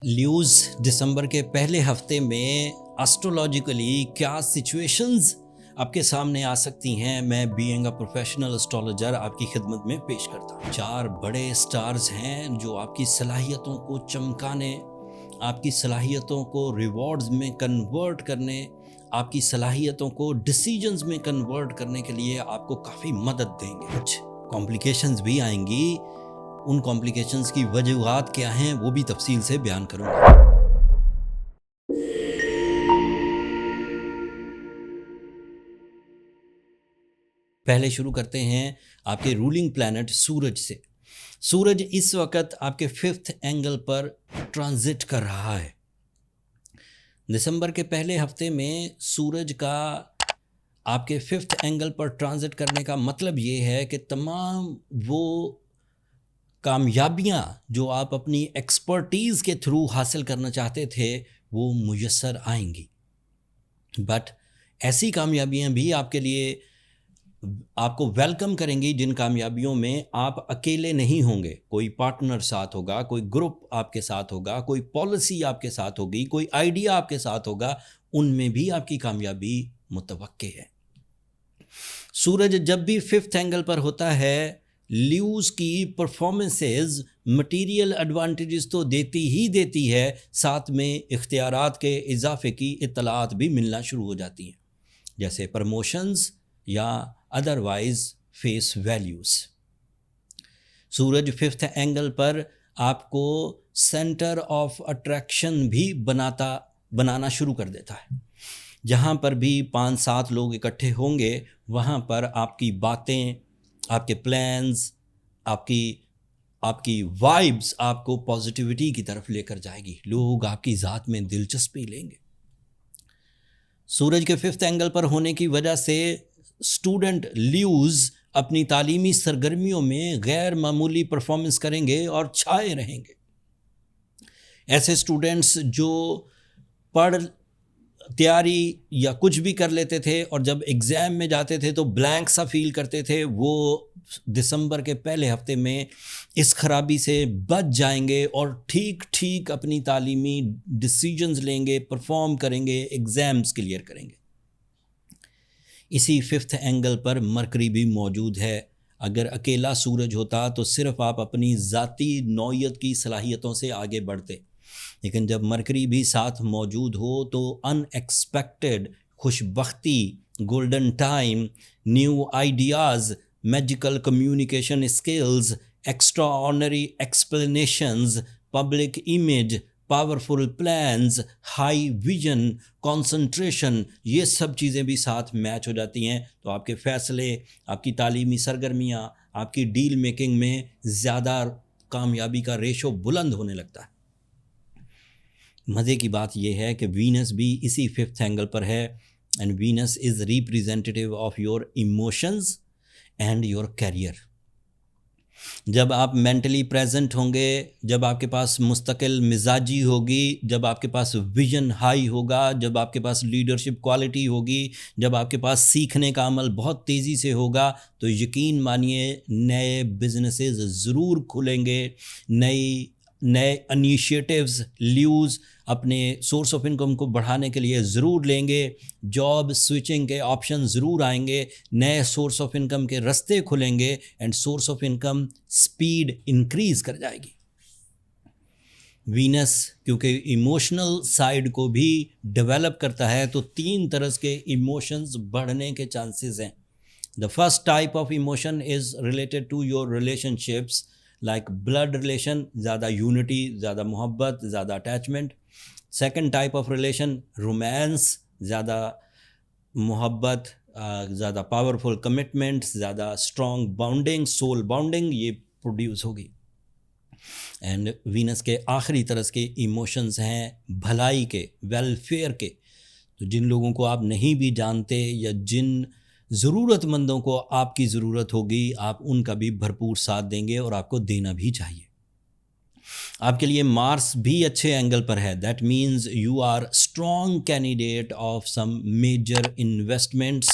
Leos दिसंबर के पहले हफ्ते में एस्ट्रोलॉजिकली क्या सिचुएशंस आपके सामने आ सकती हैं, मैं बीइंग अ प्रोफेशनल एस्ट्रोलॉजर आपकी खिदमत में पेश करता हूँ। 4 बड़े स्टार्स हैं जो आपकी सलाहियतों को चमकाने, आपकी सलाहियतों को रिवॉर्ड्स में कन्वर्ट करने, आपकी सलाहियतों को डिसीजंस में कन्वर्ट करने के लिए आपको काफ़ी मदद देंगे। कुछ कॉम्प्लिकेशंस भी आएंगी, उन कॉम्प्लिकेशंस की वजूहात क्या हैं वो भी तफसील से बयान करूंगा। पहले शुरू करते हैं आपके रूलिंग प्लैनेट सूरज से। सूरज इस वक्त आपके 5th एंगल पर ट्रांजिट कर रहा है। दिसंबर के पहले हफ्ते में सूरज का आपके 5th एंगल पर ट्रांजिट करने का मतलब ये है कि तमाम वो कामयाबियाँ जो आप अपनी एक्सपर्टीज़ के थ्रू हासिल करना चाहते थे वो मुयस्सर आएंगी। बट ऐसी कामयाबियाँ भी आपके लिए आपको वेलकम करेंगी जिन कामयाबियों में आप अकेले नहीं होंगे। कोई पार्टनर साथ होगा, कोई ग्रुप आपके साथ होगा, कोई पॉलिसी आपके साथ होगी, कोई आइडिया आपके साथ होगा, उनमें भी आपकी कामयाबी मुतवक्के है। सूरज जब भी 5th एंगल पर होता है, ल्यूज़ की परफॉर्मेंसेस मटीरियल एडवांटेजेस तो देती ही देती है, साथ में इख्तियारात के इजाफे की इत्तलात भी मिलना शुरू हो जाती हैं, जैसे प्रमोशंस या अदरवाइज फेस वैल्यूज़। सूरज 5th एंगल पर आपको सेंटर ऑफ अट्रैक्शन भी बनाना शुरू कर देता है। जहाँ पर भी 5-7 लोग इकट्ठे होंगे वहाँ पर आपकी बातें, आपके प्लान्स, आपकी वाइब्स आपको पॉजिटिविटी की तरफ लेकर जाएगी। लोग आपकी ज़ात में दिलचस्पी लेंगे। सूरज के 5th एंगल पर होने की वजह से स्टूडेंट ल्यूज़ अपनी तालीमी सरगर्मियों में गैर मामूली परफॉर्मेंस करेंगे और छाए रहेंगे। ऐसे स्टूडेंट्स जो पढ़ तैयारी या कुछ भी कर लेते थे और जब एग्ज़ाम में जाते थे तो ब्लैंक सा फील करते थे, वो दिसंबर के पहले हफ्ते में इस खराबी से बच जाएंगे और ठीक अपनी तालीमी डिसीजंस लेंगे, परफॉर्म करेंगे, एग्ज़ाम्स क्लियर करेंगे। इसी 5th एंगल पर मरकरी भी मौजूद है। अगर अकेला सूरज होता तो सिर्फ आप अपनी ज़ाती नौयत की सलाहियतों से आगे बढ़ते, लेकिन जब मरकरी भी साथ मौजूद हो तो अनएक्सपेक्टेड खुशबख्ती, golden time, new ideas, magical communication skills, extraordinary explanations, public image, powerful plans, high vision, concentration, ये सब चीज़ें भी साथ मैच हो जाती हैं। तो आपके फ़ैसले, आपकी तालीमी सरगर्मियाँ, आपकी डील मेकिंग में ज़्यादा कामयाबी का रेशो बुलंद होने लगता है। मज़े की बात यह है कि वीनस भी इसी 5th एंगल पर है, and Venus is representative of your emotions and your career. जब आप मेंटली प्रेजेंट होंगे, जब आपके पास मुस्तकिल मिजाजी होगी, जब आपके पास विजन हाई होगा, जब आपके पास लीडरशिप क्वालिटी होगी, जब आपके पास सीखने का अमल बहुत तेज़ी से होगा, तो यकीन मानिए नए बिजनेसेस ज़रूर खुलेंगे, नए इनिशिएटिव्स ल्यूज़ अपने सोर्स ऑफ इनकम को बढ़ाने के लिए ज़रूर लेंगे। जॉब स्विचिंग के ऑप्शन ज़रूर आएंगे, नए सोर्स ऑफ इनकम के रास्ते खुलेंगे and source of income speed increase कर जाएगी। वीनस क्योंकि इमोशनल साइड को भी डेवलप करता है, तो 3 तरह के इमोशंस बढ़ने के चांसेस हैं। The first type of emotion is related to your relationships, like blood relation, ज़्यादा यूनिटी, ज़्यादा मोहब्बत, ज़्यादा attachment. Second type of relation romance, ज़्यादा मोहब्बत, ज़्यादा पावरफुल कमिटमेंट, ज़्यादा स्ट्रॉन्ग बॉन्डिंग, सोल बॉन्डिंग ये प्रोड्यूस होगी। एंड वीनस के आखिरी तरह के इमोशंस हैं भलाई के, वेलफेयर के। तो जिन लोगों को आप नहीं भी जानते या जिन ज़रूरतमंदों को आपकी ज़रूरत होगी, आप उनका भी भरपूर साथ देंगे और आपको देना भी चाहिए। आपके लिए मार्स भी अच्छे एंगल पर है। That means you are strong candidate of some major investments,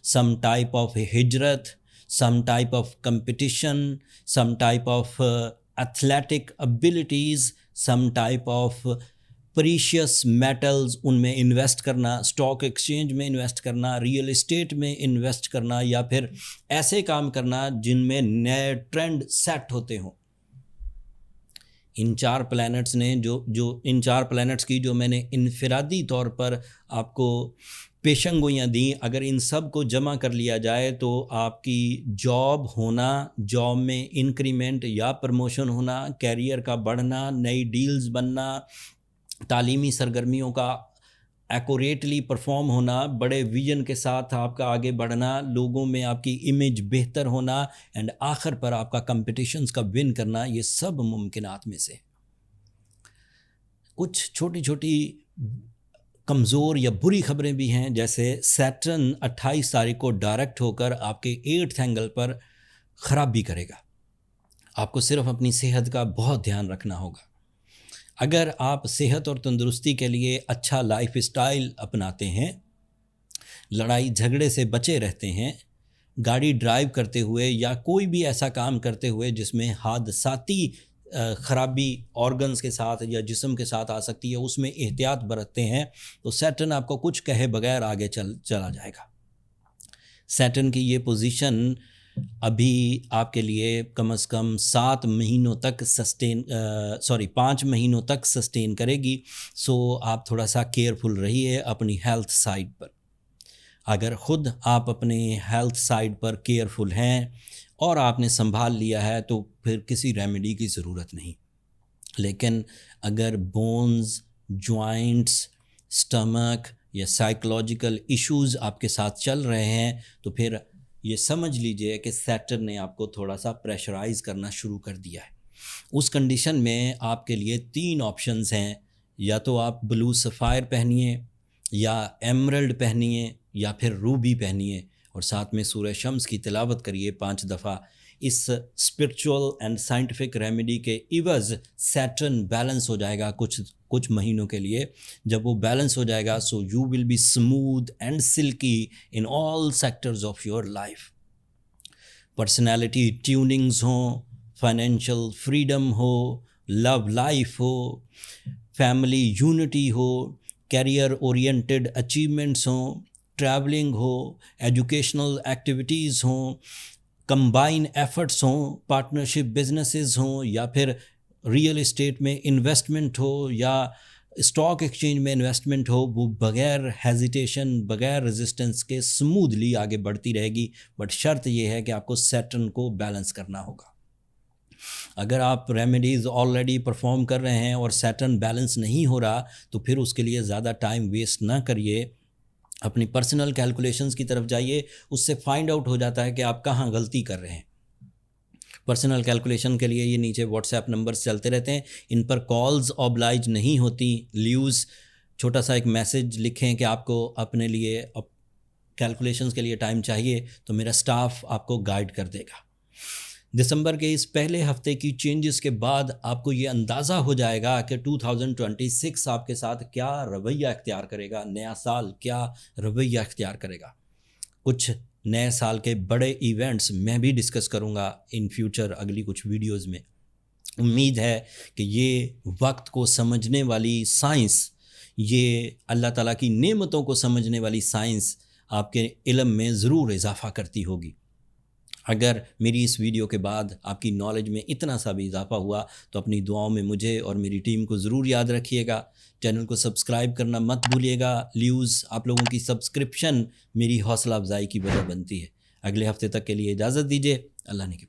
some type of हिजरत, some type of competition, some type of athletic abilities, some type of precious metals ان میں انویسٹ کرنا، اسٹاک ایکسچینج میں invest کرنا، real estate میں invest کرنا، یا پھر ایسے کام کرنا جن میں نئے ٹرینڈ سیٹ ہوتے ہوں. ان 4 پلینٹس نے جو ان 4 پلینٹس کی جو میں نے انفرادی طور پر آپ کو پیشن گوئیاں دیں، اگر ان سب کو جمع کر لیا جائے تو آپ کی جاب ہونا، جاب میں انکریمنٹ یا پروموشن ہونا، کیریئر کا بڑھنا، نئی ڈیلز بننا، تعلیمی سرگرمیوں کا ایکوریٹلی پرفارم ہونا، بڑے ویژن کے ساتھ آپ کا آگے بڑھنا، لوگوں میں آپ کی امیج بہتر ہونا، اینڈ آخر پر آپ کا کمپٹیشنز کا ون کرنا، یہ سب ممکنات میں سے. کچھ چھوٹی چھوٹی کمزور یا بری خبریں بھی ہیں، جیسے سیٹرن 28 تاریخ کو ڈائریکٹ ہو کر آپ کے 8th اینگل پر خرابی کرے گا. آپ کو صرف اپنی صحت کا بہت دھیان رکھنا ہوگا. اگر آپ صحت اور تندرستی کے لیے اچھا لائف اسٹائل اپناتے ہیں، لڑائی جھگڑے سے بچے رہتے ہیں، گاڑی ڈرائیو کرتے ہوئے یا کوئی بھی ایسا کام کرتے ہوئے جس میں حادثاتی خرابی آرگنز کے ساتھ یا جسم کے ساتھ آ سکتی ہے، اس میں احتیاط برتتے ہیں، تو سیٹرن آپ کو کچھ کہے بغیر آگے چلا جائے گا. سیٹرن کی یہ پوزیشن ابھی آپ کے لیے کم از کم 5 مہینوں تک سسٹین کرے گی. سو آپ تھوڑا سا کیئرفل رہیے اپنی ہیلتھ سائڈ پر. اگر خود آپ اپنے ہیلتھ سائڈ پر کیئرفل ہیں اور آپ نے سنبھال لیا ہے تو پھر کسی ریمیڈی کی ضرورت نہیں. لیکن اگر بونز، جوائنٹس، سٹمک یا سائیکولوجیکل ایشوز آپ کے ساتھ چل رہے ہیں تو پھر یہ سمجھ لیجئے کہ سیٹرن نے آپ کو تھوڑا سا پریشرائز کرنا شروع کر دیا ہے. اس کنڈیشن میں آپ کے لیے 3 آپشنز ہیں. یا تو آپ بلو سفائر پہنیے، یا ایمرلڈ پہنیے، یا پھر روبی پہنیے، اور ساتھ میں سورہ شمس کی تلاوت کریے 5 دفعہ. اس اسپرچول اینڈ سائنٹیفک ریمیڈی کے عوض سیٹرن بیلنس ہو جائے گا کچھ مہینوں کے لیے. جب وہ بیلنس ہو جائے گا so you will be smooth and silky in all sectors of your life. Personality tunings ہوں، فائنینشیل فریڈم ہو، لو لائف ہو، فیملی یونٹی ہو، کیریئر اورینٹڈ اچیومنٹس ہوں، ٹریولنگ ہو، ایجوکیشنل ایکٹیویٹیز ہوں، کمبائن ایفرٹس ہوں، پارٹنرشپ بزنسز ہوں، یا پھر ریئل اسٹیٹ میں انویسٹمنٹ ہو یا اسٹاک ایکسچینج میں انویسٹمنٹ ہو، وہ بغیر ہیزیٹیشن، بغیر ریزسٹنس کے سموتھلی آگے بڑھتی رہے گی. بٹ شرط یہ ہے کہ آپ کو سیٹرن کو بیلنس کرنا ہوگا. اگر آپ ریمیڈیز آلریڈی پرفارم کر رہے ہیں اور سیٹرن بیلنس نہیں ہو رہا تو پھر اس کے لیے زیادہ ٹائم ویسٹ نہ کریے. اپنی پرسنل کیلکولیشنز کی طرف جائیے، اس سے فائنڈ آؤٹ ہو جاتا ہے کہ آپ کہاں غلطی کر رہے ہیں. پرسنل کیلکولیشن کے لیے یہ نیچے واٹس ایپ نمبرز چلتے رہتے ہیں، ان پر کالز اوبلائج نہیں ہوتی. لیوز چھوٹا سا ایک میسج لکھیں کہ آپ کو اپنے لیے کیلکولیشنز کے لیے ٹائم چاہیے، تو میرا سٹاف آپ کو گائیڈ کر دے گا. دسمبر کے اس پہلے ہفتے کی چینجز کے بعد آپ کو یہ اندازہ ہو جائے گا کہ 2026 آپ کے ساتھ کیا رویہ اختیار کرے گا، نیا سال کیا رویہ اختیار کرے گا. کچھ نئے سال کے بڑے ایونٹس میں بھی ڈسکس کروں گا ان فیوچر اگلی کچھ ویڈیوز میں. امید ہے کہ یہ وقت کو سمجھنے والی سائنس، یہ اللہ تعالیٰ کی نعمتوں کو سمجھنے والی سائنس آپ کے علم میں ضرور اضافہ کرتی ہوگی. اگر میری اس ویڈیو کے بعد آپ کی نالج میں اتنا سا بھی اضافہ ہوا تو اپنی دعاؤں میں مجھے اور میری ٹیم کو ضرور یاد رکھیے گا. چینل کو سبسکرائب کرنا مت بھولیے گا. لیوز آپ لوگوں کی سبسکرپشن میری حوصلہ افزائی کی وجہ بنتی ہے. اگلے ہفتے تک کے لیے اجازت دیجیے. اللہ نے کے